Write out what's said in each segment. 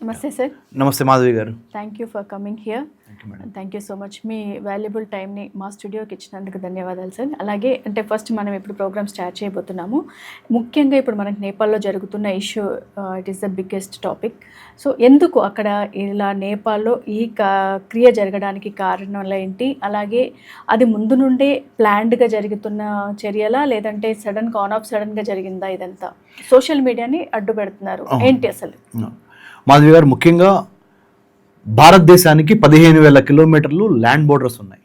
నమస్తే సార్. నమస్తే మాధవి గారు. Thank you for coming here. Thank you so much. Me valuable టైంని మా స్టూడియోకి ఇచ్చినందుకు ధన్యవాదాలు సార్. అలాగే అంటే ఫస్ట్ మనం ఇప్పుడు ప్రోగ్రామ్ స్టార్ట్ చేయబోతున్నాము. ముఖ్యంగా ఇప్పుడు మనకి నేపాల్లో జరుగుతున్న issue, it is the biggest topic. So ఎందుకు అక్కడ ఇలా నేపాల్లో ఈ క్రియ జరగడానికి కారణాలు ఏంటి, అలాగే అది ముందు నుండే ప్లాన్డ్గా జరుగుతున్న చర్యలా లేదంటే సడన్గా జరిగిందా? ఇదంతా సోషల్ మీడియాని అడ్డు పెడుతున్నారు ఏంటి అసలు? మాధవి గారు, ముఖ్యంగా భారతదేశానికి 15,000 కిలోమీటర్లు ల్యాండ్ బోర్డర్స్ ఉన్నాయి.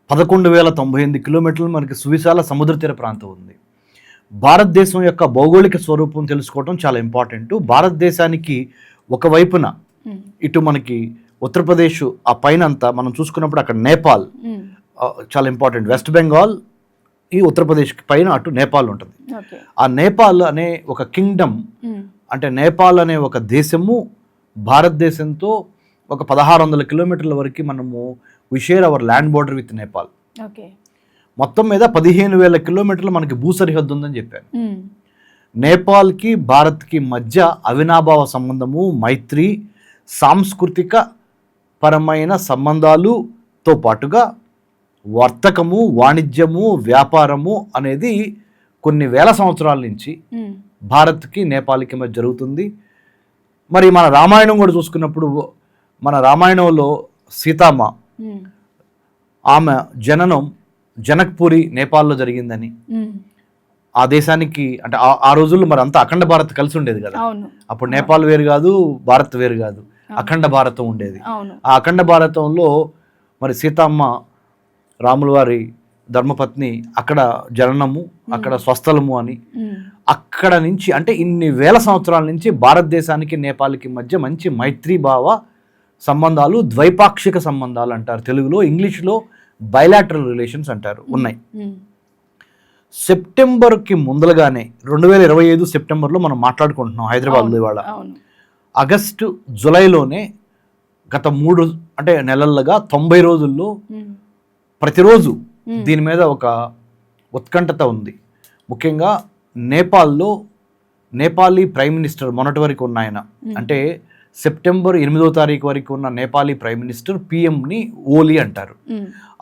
11,098 కిలోమీటర్లు మనకి సువిశాల సముద్ర తీర ప్రాంతం ఉంది. భారతదేశం యొక్క భౌగోళిక స్వరూపం తెలుసుకోవడం చాలా ఇంపార్టెంట్. భారతదేశానికి ఒకవైపున ఇటు మనకి ఉత్తరప్రదేశ్, ఆ పైన అంతా మనం చూసుకున్నప్పుడు అక్కడ నేపాల్ చాలా ఇంపార్టెంట్. వెస్ట్ బెంగాల్ ఈ ఉత్తరప్రదేశ్కి పైన అటు నేపాల్ ఉంటుంది. ఆ నేపాల్ అనే ఒక కింగ్డమ్, అంటే నేపాల్ అనే ఒక దేశము భారతదేశంతో ఒక 1,600 కిలోమీటర్ల వరకు మనము we share our land border with Nepal. మొత్తం మీద 15,000 కిలోమీటర్లు మనకి భూ సరిహద్దు ఉందని చెప్పాను. నేపాల్కి భారత్కి మధ్య అవినాభావ సంబంధము, మైత్రి, సాంస్కృతిక పరమైన సంబంధాలుతో పాటుగా వర్తకము, వాణిజ్యము, వ్యాపారము అనేది కొన్ని వేల సంవత్సరాల నుంచి భారత్కి నేపాల్కి మధ్య జరుగుతుంది. మరి మన రామాయణం కూడా చూసుకున్నప్పుడు, మన రామాయణంలో సీతమ్మ ఆమె జననం జనక్పూరి నేపాల్లో జరిగిందని, ఆ దేశానికి అంటే ఆ రోజుల్లో మరి అంతా అఖండ భారత్ కలిసి ఉండేది కదా. అప్పుడు నేపాల్ వేరు కాదు, భారత్ వేరు కాదు, అఖండ భారతం ఉండేది. ఆ అఖండ భారతంలో మరి సీతమ్మ రాముల వారి ధర్మపత్ని అక్కడ జననము, అక్కడ స్వస్థలము అని, అక్కడ నుంచి అంటే ఇన్ని వేల సంవత్సరాల నుంచి భారతదేశానికి నేపాల్కి మధ్య మంచి మైత్రీభావ సంబంధాలు, ద్వైపాక్షిక సంబంధాలు అంటారు తెలుగులో, ఇంగ్లీష్లో బైలాటరల్ రిలేషన్స్ అంటారు, ఉన్నాయి. సెప్టెంబర్కి ముందలుగానే 2025 సెప్టెంబర్లో మనం మాట్లాడుకుంటున్నాం హైదరాబాద్లో. ఇవాళ ఆగస్టు, జూలైలోనే గత 3 అంటే నెలలుగా 90 రోజుల్లో ప్రతిరోజు దీని మీద ఒక ఉత్కంఠత ఉంది. ముఖ్యంగా నేపాల్లో నేపాలీ ప్రైమ్ మినిస్టర్ మొన్నటి వరకు ఉన్న ఆయన, అంటే సెప్టెంబర్ 8వ తారీఖు వరకు ఉన్న నేపాలీ ప్రైమ్ మినిస్టర్ పిఎంని ఓలీ అంటారు.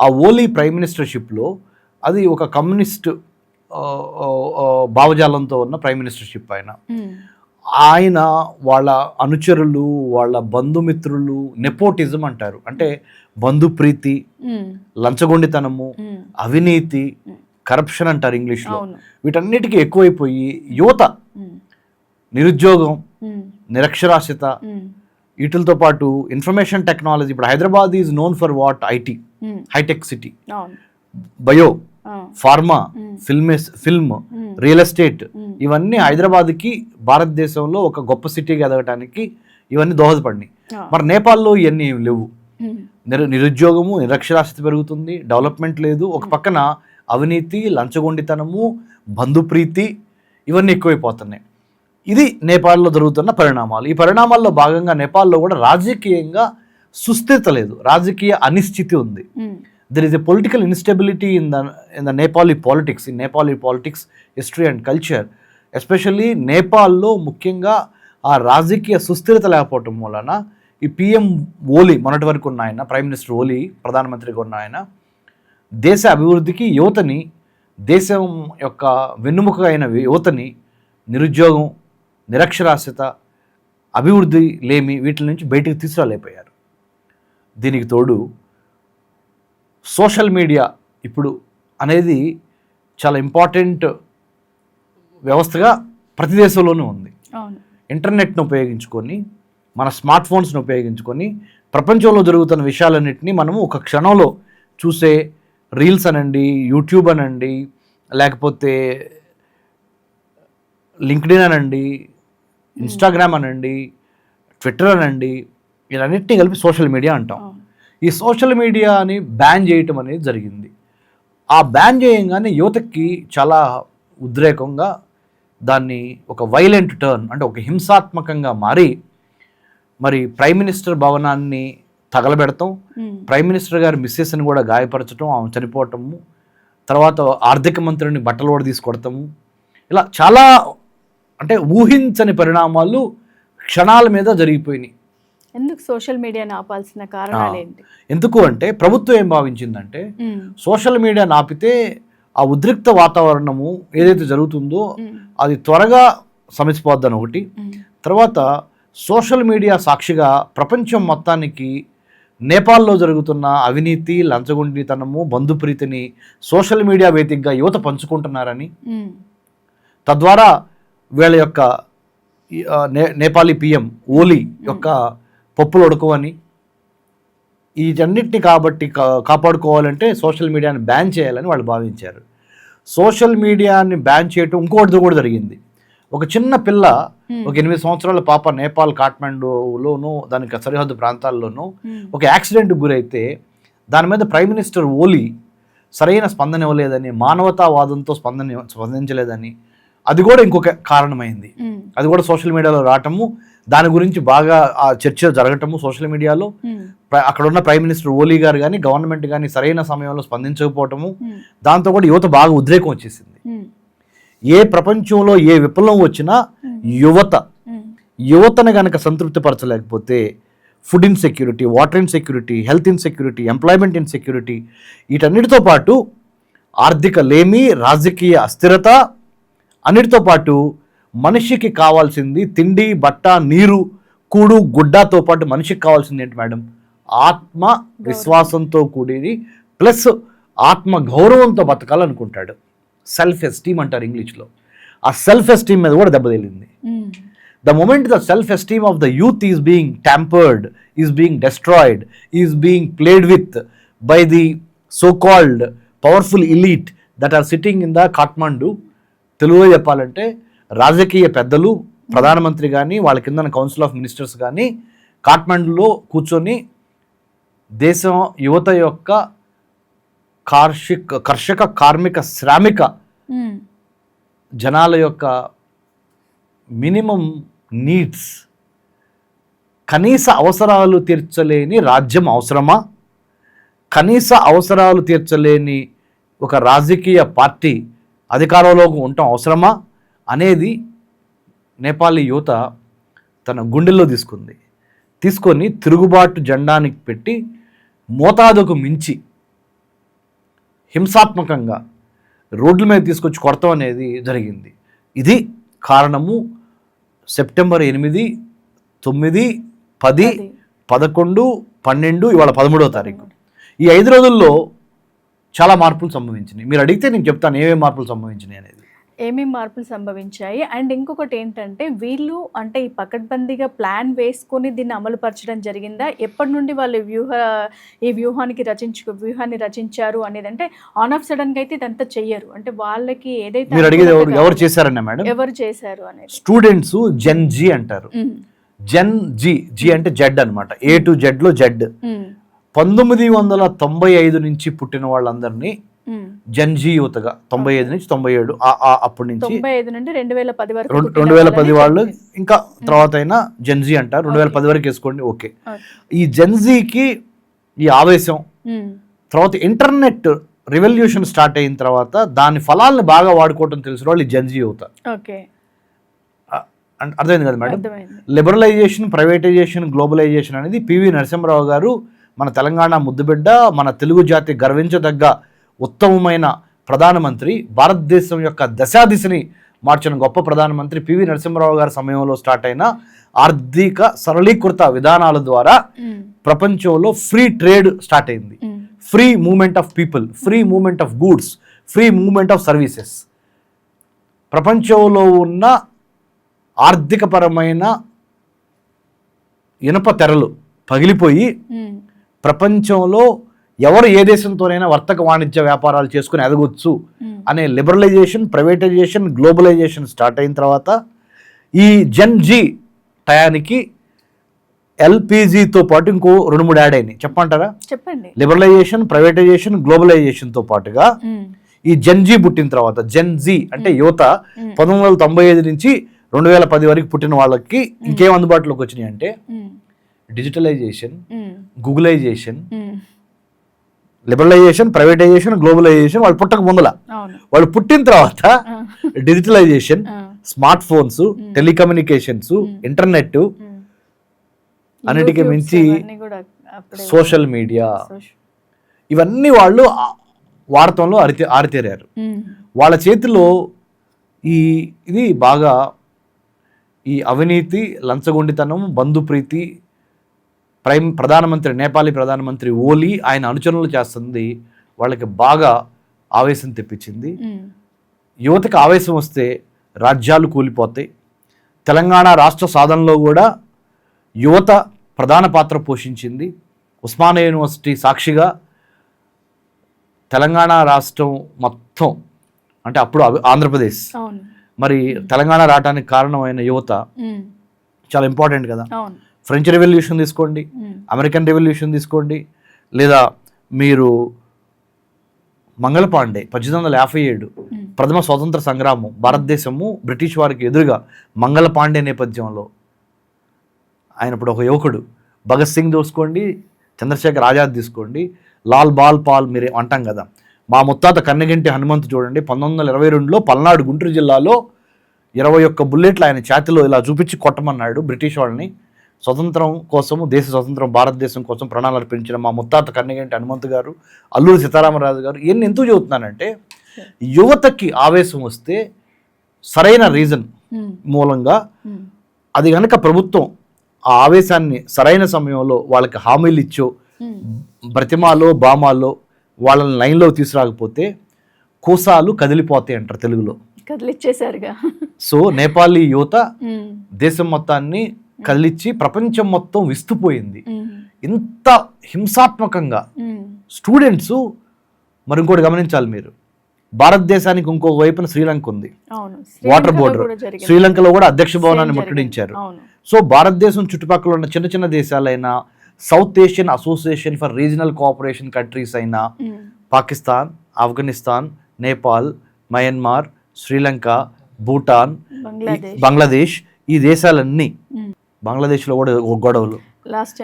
ఆ ఓలీ ప్రైమ్ మినిస్టర్షిప్లో అది ఒక కమ్యూనిస్ట్ భావజాలంతో ఉన్న ప్రైమ్ మినిస్టర్షిప్. ఆయన వాళ్ళ అనుచరులు, వాళ్ళ బంధుమిత్రులు, నెపోటిజం అంటారు, అంటే బంధుప్రీతి, లంచగొండితనము, అవినీతి, కరప్షన్ అంటారు ఇంగ్లీష్లో, వీటన్నిటికీ ఎక్కువైపోయి యువత నిరుద్యోగం, నిరక్షరాస్యత, వీటితో పాటు ఇన్ఫర్మేషన్ టెక్నాలజీ. ఇప్పుడు Hyderabad is known for what? IT, hitech city, bio, pharma, film, real estate, ఇవన్నీ హైదరాబాద్కి భారతదేశంలో ఒక గొప్ప సిటీగా ఎదగటానికి ఇవన్నీ దోహదపడినాయి. మరి నేపాల్లో ఇవన్నీ లేవు. నిరుద్యోగము, నిరక్షరాస్యత పెరుగుతుంది, డెవలప్మెంట్ లేదు. ఒక పక్కన అవినీతి, లంచగొండితనము, బంధుప్రీతి, ఇవన్నీ ఎక్కువైపోతున్నాయి. ఇది నేపాల్లో జరుగుతున్న పరిణామాలు. ఈ పరిణామాల్లో భాగంగా నేపాల్లో కూడా రాజకీయంగా సుస్థిరత లేదు, రాజకీయ అనిశ్చితి ఉంది. There is a political instability in the Nepali politics, in Nepali politics, history and culture. Especially నేపాల్లో ముఖ్యంగా ఆ రాజకీయ సుస్థిరత లేకపోవటం వలన ఈ పిఎం ఓలీ, మొన్నటి వరకు ఉన్న ఆయన, ప్రైమ్ మినిస్టర్ ఓలీ ప్రధానమంత్రిగా ఉన్న ఆయన, దేశ అభివృద్ధికి యువతని, దేశం యొక్క వెన్నుముక అయిన యువతని నిరుద్యోగం, నిరక్షరాస్యత, అభివృద్ధి లేమి, వీటి నుంచి బయటకు తీసుకురాలేకపోయారు. దీనికి తోడు సోషల్ మీడియా ఇప్పుడు అనేది చాలా ఇంపార్టెంట్ వ్యవస్థగా ప్రతి దేశంలోనూ ఉంది. ఇంటర్నెట్ను ఉపయోగించుకొని, మన స్మార్ట్ ఫోన్స్ను ఉపయోగించుకొని ప్రపంచంలో జరుగుతున్న విషయాలన్నింటినీ మనము ఒక క్షణంలో చూసే రీల్స్ అనండి, యూట్యూబ్ అనండి, లేకపోతే లింక్డ్ఇన్ అనండి, ఇన్స్టాగ్రామ్ అనండి, ట్విట్టర్ అనండి, వీటన్నిటినీ కలిపి సోషల్ మీడియా అంటాం. ఈ సోషల్ మీడియాని బ్యాన్ చేయటం అనేది జరిగింది. ఆ బ్యాన్ చేయగానే యువతకి చాలా ఉద్రేకంగా దాన్ని ఒక వైలెంట్ టర్న్, అంటే ఒక హింసాత్మకంగా మారి మరి ప్రైమ్ మినిస్టర్ భవనాన్ని తగలబెడతాం, ప్రైమ్ మినిస్టర్ గారి మిస్సెస్ని కూడా గాయపరచడం, ఆమె చనిపోవటము, తర్వాత ఆర్థిక మంత్రిని బట్టలు కూడా తీసుకొడతాము, ఇలా చాలా అంటే ఊహించని పరిణామాలు క్షణాల మీద జరిగిపోయినాయి. ఎందుకు సోషల్ మీడియాని ఆపాల్సిన కారణాలు ఏంటి? ఎందుకు అంటే ప్రభుత్వం ఏం భావించిందంటే సోషల్ మీడియాని ఆపితే ఆ ఉద్రిక్త వాతావరణము ఏదైతే జరుగుతుందో అది త్వరగా సమసిపోద్దని ఒకటి. తర్వాత సోషల్ మీడియా సాక్షిగా ప్రపంచం మొత్తానికి నేపాల్లో జరుగుతున్న అవినీతి, లంచగొండితనము, బంధుప్రీతిని సోషల్ మీడియా వేదికగా యువత పంచుకుంటున్నారని, తద్వారా వీళ్ళ యొక్క నేపాలీ పిఎం ఓలీ యొక్క పప్పులు ఉడకవని, వీటన్నిటిని కాబట్టి కాపాడుకోవాలంటే సోషల్ మీడియాని బ్యాన్ చేయాలని వాళ్ళు భావించారు. సోషల్ మీడియాని బ్యాన్ చేయటం ఇంకోటిది కూడా జరిగింది. ఒక చిన్న పిల్ల, ఒక 8 సంవత్సరాల పాప నేపాల్ కాఠ్మండూలోను దానికి సరిహద్దు ప్రాంతాల్లోనూ ఒక యాక్సిడెంట్కి గురైతే దాని మీద ప్రైమ్ మినిస్టర్ ఓలీ సరైన స్పందన ఇవ్వలేదని, మానవతావాదంతో స్పందించలేదని, అది కూడా ఇంకొక కారణమైంది. అది కూడా సోషల్ మీడియాలో రావటము, దాని గురించి బాగా ఆ చర్చ జరగటము సోషల్ మీడియాలో. అక్కడ ఉన్న ప్రైమ్ మినిస్టర్ ఓలీ గారు కానీ గవర్నమెంట్ కానీ సరైన సమయంలో స్పందించకపోవటము, దాంతో కూడా యువత బాగా ఉద్రేకం వచ్చేసింది. ఏ ప్రపంచంలో ఏ విప్లవం వచ్చినా యువతను కనుక సంతృప్తిపరచలేకపోతే food insecurity, water insecurity, health insecurity, employment insecurity, వీటన్నిటితో పాటు ఆర్థిక లేమి, రాజకీయ అస్థిరత, అన్నిటితో పాటు మనిషికి కావాల్సింది తిండి, బట్ట, నీరు, కూడు, గుడ్డతో పాటు మనిషికి కావాల్సింది ఏంటి మేడం? ఆత్మ విశ్వాసంతో కూడి ప్లస్ ఆత్మ గౌరవంతో బతకాలనుకుంటాడు. సెల్ఫ్ ఎస్టీమ్ అంటారు ఇంగ్లీష్లో. ఆ సెల్ఫ్ ఎస్టీమ్ మీద కూడా దెబ్బతిలింది. The moment the self-esteem of the youth is being tampered, is being destroyed, is being played with by the so-called powerful elite that are sitting in the Kathmandu, తెలుగులో చెప్పాలంటే రాజకీయ పెద్దలు, ప్రధానమంత్రి కానీ వాళ్ళ కింద కౌన్సిల్ ఆఫ్ మినిస్టర్స్ కానీ కాఠ్మండులో కూర్చొని దేశం యువత యొక్క కర్షక, కార్మిక, శ్రామిక జనాల యొక్క మినిమం నీడ్స్, కనీస అవసరాలు తీర్చలేని రాజ్యం అవసరమా? కనీస అవసరాలు తీర్చలేని ఒక రాజకీయ పార్టీ అధికారంలోకి ఉండటం అవసరమా అనేది నేపాలీ యువత తన గుండెల్లో తీసుకొని తిరుగుబాటు జెండానికి పెట్టి మోతాదుకు మించి హింసాత్మకంగా రోడ్ల మీద తీసుకొచ్చి కొడతాం అనేది జరిగింది. ఇది కారణము. సెప్టెంబర్ 8, 9, 10, 11, 12, ఇవాళ 13వ తారీఖు, ఈ 5 రోజుల్లో చాలా మార్పులు సంభవించినాయి. మీరు అడిగితే నేను చెప్తాను ఏమేమి మార్పులు సంభవించినాయి అనేది. ఏమేమి మార్పులు సంభవించాయి అండ్ ఇంకొకటి ఏంటంటే వీళ్ళు అంటే ఈ పకడ్బందీగా ప్లాన్ వేసుకొని దీన్ని అమలుపరచడం జరిగిందా? ఎప్పటి నుండి వాళ్ళు ఈ వ్యూహాన్ని రచించారు అనేది, అంటే ఆన్ ఆఫ్ సడన్గా అయితే ఇదంతా చెయ్యరు. అంటే వాళ్ళకి ఏదైతే మీరు అడిగేది ఎవరు చేశారన్న మేడం, ఎవరు చేశారు అనేది స్టూడెంట్స్ జెన్ జీ అంటారు. జెన్ జీ అంటే జెడ్ అనమాట, A to Z లో జెడ్. 1995 నుంచి పుట్టిన వాళ్ళందరినీ జన్జీ యువతగా, 95 నుంచి 97 అప్పటి నుంచి 95 నుండి 2010 వరకు 2010 వాళ్ళు ఇంకా తర్వాత అయినా జన్జీ అంటారు. 2010 వరకు వేసుకోండి. ఓకే, ఈ జన్జీకి ఈ ఆవేశం తర్వాత ఇంటర్నెట్ రెవల్యూషన్ స్టార్ట్ అయిన తర్వాత దాని ఫలాలను బాగా వాడుకోవటం తెలిసిన వాళ్ళు ఈ జన్జీ యువత. అర్థమైంది కదా మేడం? లిబరలైజేషన్, ప్రైవేటైజేషన్, గ్లోబలైజేషన్ అనేది పివి నరసింహరావు గారు మన తెలంగాణ ముద్దుబిడ్డ, మన తెలుగు జాతి గర్వించదగ్గ ఉత్తమమైన ప్రధానమంత్రి, భారతదేశం యొక్క దశాదిశని మార్చిన గొప్ప ప్రధానమంత్రి పివి నరసింహరావు గారి సమయంలో స్టార్ట్ అయిన ఆర్థిక సరళీకృత విధానాల ద్వారా ప్రపంచంలో ఫ్రీ ట్రేడ్ స్టార్ట్ అయింది. Free movement of people, free movement of goods, free movement of services. ప్రపంచంలో ఉన్న ఆర్థికపరమైన ఇనుప తెరలు పగిలిపోయి ప్రపంచంలో ఎవరు ఏ దేశంతోనైనా వర్తక వాణిజ్య వ్యాపారాలు చేసుకుని ఎదగొచ్చు అనే లిబరలైజేషన్, ప్రైవేటైజేషన్, గ్లోబలైజేషన్ స్టార్ట్ అయిన తర్వాత ఈ జెన్ జీ టయానికి ఎల్పిజితో పాటు ఇంకో 2-3 యాడ్ అయినాయి. చెప్పంటారా? చెప్పండి. లిబరలైజేషన్, ప్రైవేటైజేషన్, గ్లోబలైజేషన్తో పాటుగా ఈ జెన్ జీ పుట్టిన తర్వాత, జెన్ జీ అంటే యువత 1995 నుంచి 2010 వరకు పుట్టిన వాళ్ళకి ఇంకేం అందుబాటులోకి వచ్చినాయి అంటే digitalisation, googlisation, liberalisation, privatisation, globalisation. వాళ్ళు పుట్టక ముందల, వాళ్ళు పుట్టిన తర్వాత digitalisation, smart phones, telecommunications, internet, అన్నిటికీ YouTubes మించి అవన్నీ కూడా అప్పుడే సోషల్ మీడియా, social- ఇవన్నీ వాళ్ళు వాడటంలో ఆరితేరారు. వాళ్ళ చేతిలో ఇది బాగా ఈ అవినీతి, లంచగొండితనం, బంధుప్రీతి, నేపాలీ ప్రధానమంత్రి ఓలీ ఆయన అనుచరులు చేస్తుంది వాళ్ళకి బాగా ఆవేశం తెప్పించింది. యువతకి ఆవేశం వస్తే రాజ్యాలు కూలిపోతాయి. తెలంగాణ రాష్ట్ర సాధనలో కూడా యువత ప్రధాన పాత్ర పోషించింది. ఉస్మానియా యూనివర్సిటీ సాక్షిగా తెలంగాణ రాష్ట్రం మొత్తం, అంటే అప్పుడు ఆంధ్రప్రదేశ్, మరి తెలంగాణ రావడానికి కారణమైన యువత చాలా ఇంపార్టెంట్ కదా. ఫ్రెంచ్ రెవల్యూషన్ తీసుకోండి, అమెరికన్ రెవల్యూషన్ తీసుకోండి, లేదా మీరు మంగళపాండే 1857 ప్రథమ స్వాతంత్ర సంగ్రామం, భారతదేశము బ్రిటిష్ వారికి ఎదురుగా మంగళపాండే నేపథ్యంలో ఆయన ఇప్పుడు ఒక యువకుడు. భగత్ సింగ్ చూసుకోండి, చంద్రశేఖర్ ఆజాద్ తీసుకోండి, లాల్ బాల్ పాల్ మీరు అంటాం కదా. మా ముత్తాత కన్నెగంటి హనుమంతు చూడండి, 1922లో పల్నాడు గుంటూరు జిల్లాలో 21 బుల్లెట్లు ఆయన ఛాతిలో ఇలా చూపించి కొట్టమన్నాడు బ్రిటిష్ వాళ్ళని. స్వతంత్రం కోసము, దేశ స్వతంత్రం, భారతదేశం కోసం ప్రణాళిక అర్పించిన మా ముత్తాత కన్నెగంటి హనుమంతు గారు, అల్లూరి సీతారామరాజు గారు. ఇవన్నీ ఎందుకు చెబుతున్నానంటే, యువతకి ఆవేశం వస్తే సరైన రీజన్ మూలంగా అది కనుక ప్రభుత్వం ఆ ఆవేశాన్ని సరైన సమయంలో వాళ్ళకి హామీలు ఇచ్చో, బ్రతిమాలో బామాలో వాళ్ళని లైన్లో తీసుకురాకపోతే కోసాలు కదిలిపోతాయి అంటారు తెలుగులో. కదిలిచ్చేసారుగా. సో నేపాలీ యువత దేశం మొత్తాన్ని కదిలిచ్చి ప్రపంచం మొత్తం విస్తుపోయింది. ఇంత హింసాత్మకంగా స్టూడెంట్స్. మరి ఇంకోటి గమనించాలి మీరు, భారతదేశానికి ఇంకొక వైపున శ్రీలంక ఉంది, వాటర్ బోర్డర్. శ్రీలంకలో కూడా అధ్యక్ష భవనాన్ని ముట్టడించారు. సో భారతదేశం చుట్టుపక్కల ఉన్న చిన్న చిన్న దేశాలైన South Asian Association for Regional Cooperation countries అయిన పాకిస్తాన్, ఆఫ్ఘనిస్తాన్, నేపాల్, మయన్మార్, శ్రీలంక, భూటాన్, బంగ్లాదేశ్, ఈ దేశాలన్నీ, బంగ్లాదేశ్లో కూడా గొడవలు లాస్ట్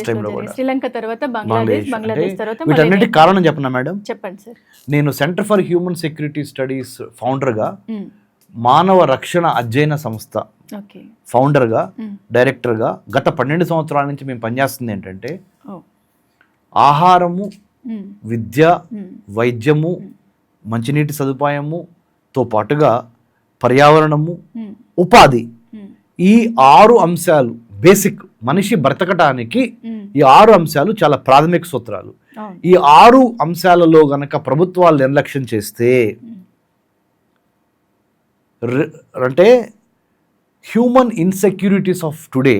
టైంలో కూడా, శ్రీలంక తర్వాత బంగ్లాదేశ్ తర్వాత వీటన్నిటికి కారణం చెప్పనా మేడం? చెప్పండి సార్. నేను Centre for Human Security Studies ఫౌండర్గా, మానవ రక్షణ అధ్యయన సంస్థ ఫౌండర్గా, డైరెక్టర్గా గత 12 సంవత్సరాల నుంచి మేము పనిచేస్తుంది ఏంటంటే, ఆహారము, విద్య, వైద్యము, మంచినీటి సదుపాయముతో పాటుగా పర్యావరణము, ఉపాధి, ఈ 6 అంశాలు బేసిక్ మనిషి బ్రతకటానికి. ఈ 6 అంశాలు చాలా ప్రాథమిక సూత్రాలు. ఈ 6 అంశాలలో గనక ప్రభుత్వాలు నిర్లక్ష్యం చేస్తే, అంటే human insecurities of today,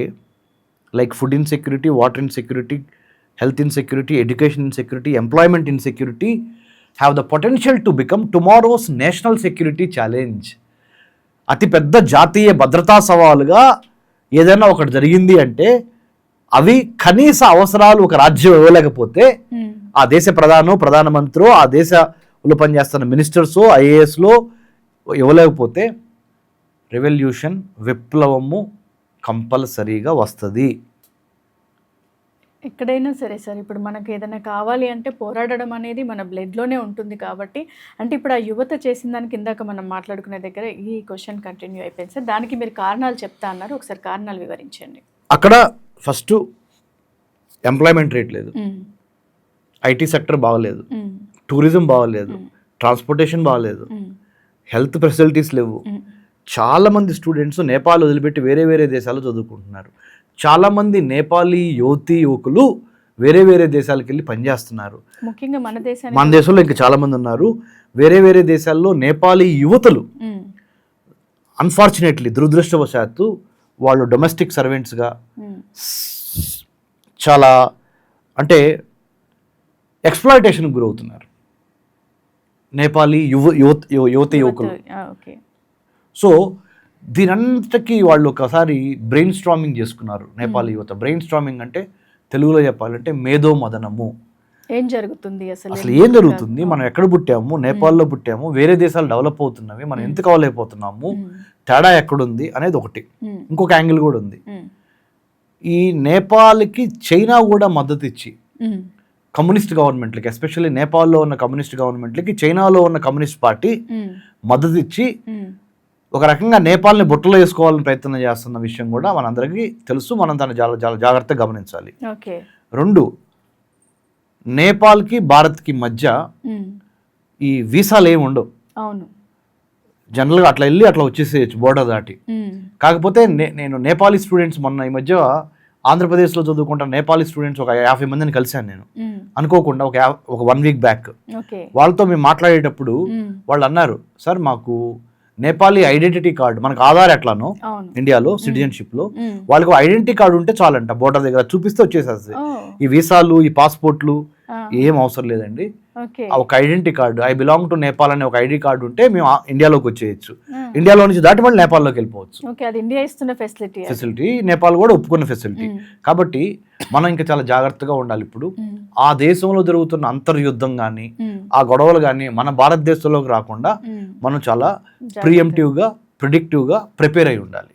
like food insecurity, water insecurity, health insecurity, education insecurity, employment insecurity have the potential to become tomorrow's national security challenge. అతి పెద్ద జాతీయ భద్రతా సవాలుగా ఏదైనా ఒకటి జరిగింది అంటే, అవి కనీస అవసరాలు ఒక రాజ్యం ఇవ్వలేకపోతే, ఆ దేశ ప్రధానమంత్రో, ఆ దేశంలో పనిచేస్తున్న మినిస్టర్సో, ఐఏఎస్లో ఇవ్వలేకపోతే రెవల్యూషన్, విప్లవము కంపల్సరీగా వస్తుంది. ఎక్కడైనా సరే సార్, ఇప్పుడు మనకు ఏదైనా కావాలి అంటే పోరాడడం అనేది మన బ్లడ్లోనే ఉంటుంది. కాబట్టి అంటే ఇప్పుడు ఆ యువత చేసిన దానికి ఇందాక మనం మాట్లాడుకునే దగ్గర ఈ క్వశ్చన్ కంటిన్యూ అయిపోయింది సార్. దానికి మీరు కారణాలు చెప్తా అన్నారు, ఒకసారి కారణాలు వివరించండి. అక్కడ ఫస్ట్ ఎంప్లాయ్మెంట్ రేట్ లేదు, ఐటీ సెక్టర్ బాగలేదు, టూరిజం బాగలేదు, ట్రాన్స్పోర్టేషన్ బాగలేదు, హెల్త్ ఫెసిలిటీస్ లేవు. చాలామంది స్టూడెంట్స్ నేపాల్ వదిలిపెట్టి వేరే వేరే దేశాలు చదువుకుంటున్నారు. చాలామంది నేపాలీ యువకులు వేరే వేరే దేశాలకు వెళ్ళి పనిచేస్తున్నారు. ముఖ్యంగా మన దేశంలో ఇంకా చాలామంది ఉన్నారు. వేరే వేరే దేశాల్లో నేపాలీ యువతలు అన్ఫార్చునేట్లీ, దురదృష్టవశాత్తు వాళ్ళు డొమెస్టిక్ సర్వెంట్స్గా చాలా అంటే ఎక్స్ప్లాయిటేషన్కి గురవుతున్నారు నేపాలీ యువకులు. సో దీనంతకి వాళ్ళు ఒకసారి బ్రెయిన్ స్ట్రామింగ్ చేసుకున్నారు నేపాలీ యువత. బ్రెయిన్ స్ట్రామింగ్ అంటే తెలుగులో చెప్పాలంటే మేధో మదనము. ఏం జరుగుతుంది అసలు ఏం జరుగుతుంది, మనం ఎక్కడ పుట్టాము, నేపాల్లో పుట్టాము, వేరే దేశాలు డెవలప్ అవుతున్నవి, మనం ఎందుకు అవ్వలేకపోతున్నాము, తేడా ఎక్కడుంది అనేది ఒకటి. ఇంకొక యాంగిల్ కూడా ఉంది. ఈ నేపాల్కి చైనా కూడా మద్దతు ఇచ్చి, కమ్యూనిస్ట్ గవర్నమెంట్లకి, ఎస్పెషల్లీ నేపాల్లో ఉన్న కమ్యూనిస్ట్ గవర్నమెంట్లకి చైనాలో ఉన్న కమ్యూనిస్ట్ పార్టీ మద్దతు ఇచ్చి ఒక రకంగా నేపాల్ని బుట్టలో వేసుకోవాలని ప్రయత్నం చేస్తున్న విషయం కూడా మనందరికీ తెలుసు. మనం దాన్ని చాలా చాలా జాగ్రత్తగా గమనించాలి. ఓకే. 2, నేపాల్కి భారత్కి మధ్య ఈ వీసాలు ఏమి ఉండవు. అవును. జనరల్గా అట్లా వెళ్ళి అట్లా వచ్చేసేయచ్చు బోర్డర్ దాటి. కాకపోతే నేను నేపాలీ స్టూడెంట్స్ మొన్న ఈ మధ్య ఆంధ్రప్రదేశ్లో చదువుకుంటున్న నేపాలీ స్టూడెంట్స్ ఒక 50 మందిని కలిశాను నేను అనుకోకుండా ఒక 1 వీక్ బ్యాక్. వాళ్ళతో మేము మాట్లాడేటప్పుడు వాళ్ళు అన్నారు, సార్ మాకు నేపాలీ ఐడెంటిటీ కార్డు, మనకు ఆధార్ ఎట్లానో ఇండియాలో సిటిజన్షిప్లో వాళ్ళకి ఐడెంటిటీ కార్డు ఉంటే చాలంట, బోర్డర్ దగ్గర చూపిస్తే వచ్చేసేస్తుంది. ఈ వీసాలు ఈ పాస్పోర్ట్లు ఏం అవసరం లేదండి. ఒక identity card, I belong to Nepal అనే ఒక ఐడి కార్డు ఉంటే మేము ఇండియాలోకి వచ్చేయచ్చు. ఇండియాలో నుంచి దాటి మళ్ళీ నేపాల్లోకి వెళ్ళిపోవచ్చు. ఫెసిలిటీ నేపాల్ కూడా ఒప్పుకున్న ఫెసిలిటీ. కాబట్టి మనం ఇంకా చాలా జాగ్రత్తగా ఉండాలి. ఇప్పుడు ఆ దేశంలో జరుగుతున్న అంతర్యుద్ధం కానీ ఆ గొడవలు కానీ మన భారతదేశంలోకి రాకుండా మనం చాలా ప్రిడిక్టివ్గా ప్రిపేర్ అయి ఉండాలి.